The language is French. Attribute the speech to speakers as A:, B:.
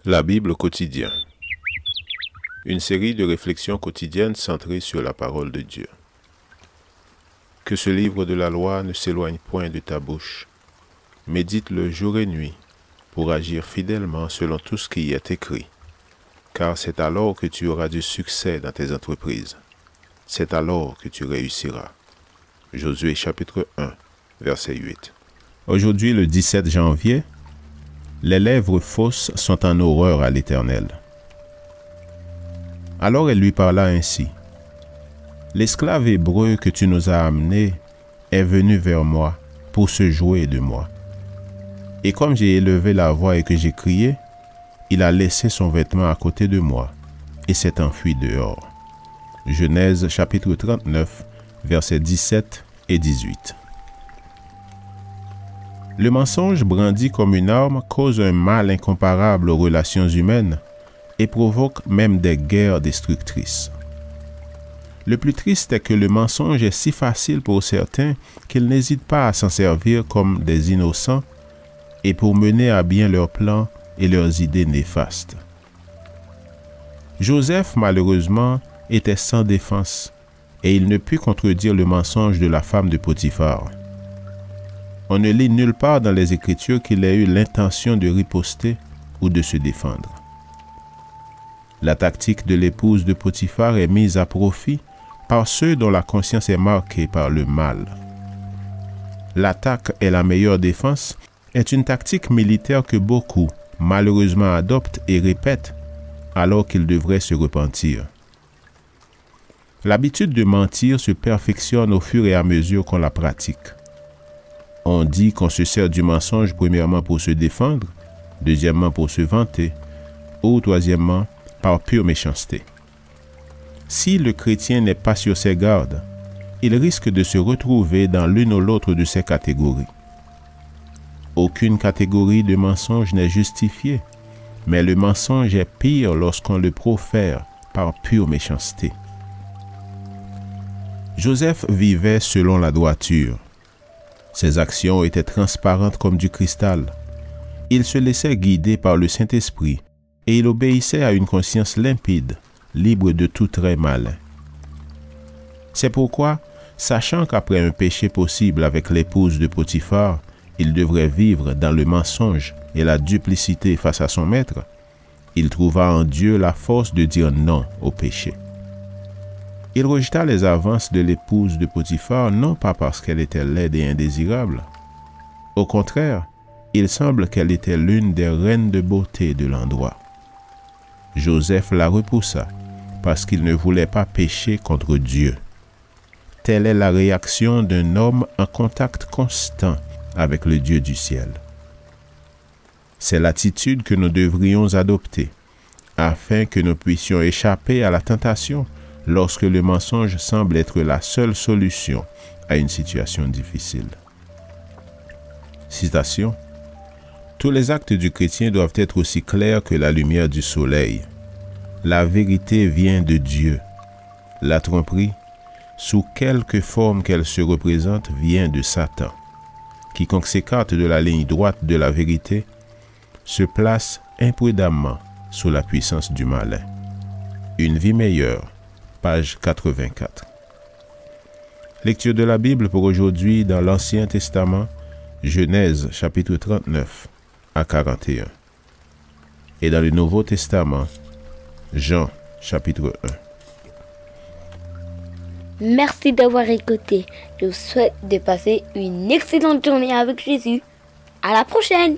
A: La Bible quotidien. Une série de réflexions quotidiennes centrées sur la parole de Dieu. Que ce livre de la loi ne s'éloigne point de ta bouche. Médite-le jour et nuit, pour agir fidèlement selon tout ce qui y est écrit. Car c'est alors que tu auras du succès dans tes entreprises. C'est alors que tu réussiras. Josué chapitre 1, verset 8. Aujourd'hui, le 17 janvier, les lèvres fausses sont en horreur à l'Éternel. Alors elle lui parla ainsi. L'esclave hébreu que tu nous as amené est venu vers moi pour se jouer de moi. Et comme j'ai élevé la voix et que j'ai crié, il a laissé son vêtement à côté de moi et s'est enfui dehors. Genèse chapitre 39, versets 17 et 18. Le mensonge brandi comme une arme cause un mal incomparable aux relations humaines et provoque même des guerres destructrices. Le plus triste est que le mensonge est si facile pour certains qu'ils n'hésitent pas à s'en servir comme des innocents et pour mener à bien leurs plans et leurs idées néfastes. Joseph, malheureusement, était sans défense et il ne put contredire le mensonge de la femme de Potiphar. On ne lit nulle part dans les Écritures qu'il ait eu l'intention de riposter ou de se défendre. La tactique de l'épouse de Potiphar est mise à profit par ceux dont la conscience est marquée par le mal. L'attaque est la meilleure défense est une tactique militaire que beaucoup, malheureusement, adoptent et répètent alors qu'ils devraient se repentir. L'habitude de mentir se perfectionne au fur et à mesure qu'on la pratique. On dit qu'on se sert du mensonge premièrement pour se défendre, deuxièmement pour se vanter, ou troisièmement par pure méchanceté. Si le chrétien n'est pas sur ses gardes, il risque de se retrouver dans l'une ou l'autre de ces catégories. Aucune catégorie de mensonge n'est justifiée, mais le mensonge est pire lorsqu'on le profère par pure méchanceté. Joseph vivait selon la droiture. Ses actions étaient transparentes comme du cristal. Il se laissait guider par le Saint-Esprit et il obéissait à une conscience limpide, libre de tout trait malin. C'est pourquoi, sachant qu'après un péché possible avec l'épouse de Potiphar, il devrait vivre dans le mensonge et la duplicité face à son maître, il trouva en Dieu la force de dire non au péché. Il rejeta les avances de l'épouse de Potiphar non pas parce qu'elle était laide et indésirable. Au contraire, il semble qu'elle était l'une des reines de beauté de l'endroit. Joseph la repoussa parce qu'il ne voulait pas pécher contre Dieu. Telle est la réaction d'un homme en contact constant avec le Dieu du ciel. C'est l'attitude que nous devrions adopter afin que nous puissions échapper à la tentation lorsque le mensonge semble être la seule solution à une situation difficile. Citation. Tous les actes du chrétien doivent être aussi clairs que la lumière du soleil. La vérité vient de Dieu. La tromperie, sous quelque forme qu'elle se représente, vient de Satan. Quiconque s'écarte de la ligne droite de la vérité se place imprudemment sous la puissance du malin. Une vie meilleure. Page 84. Lecture de la Bible pour aujourd'hui dans l'Ancien Testament, Genèse chapitre 39 à 41. Et dans le Nouveau Testament, Jean chapitre 1.
B: Merci d'avoir écouté. Je vous souhaite de passer une excellente journée avec Jésus. À la prochaine!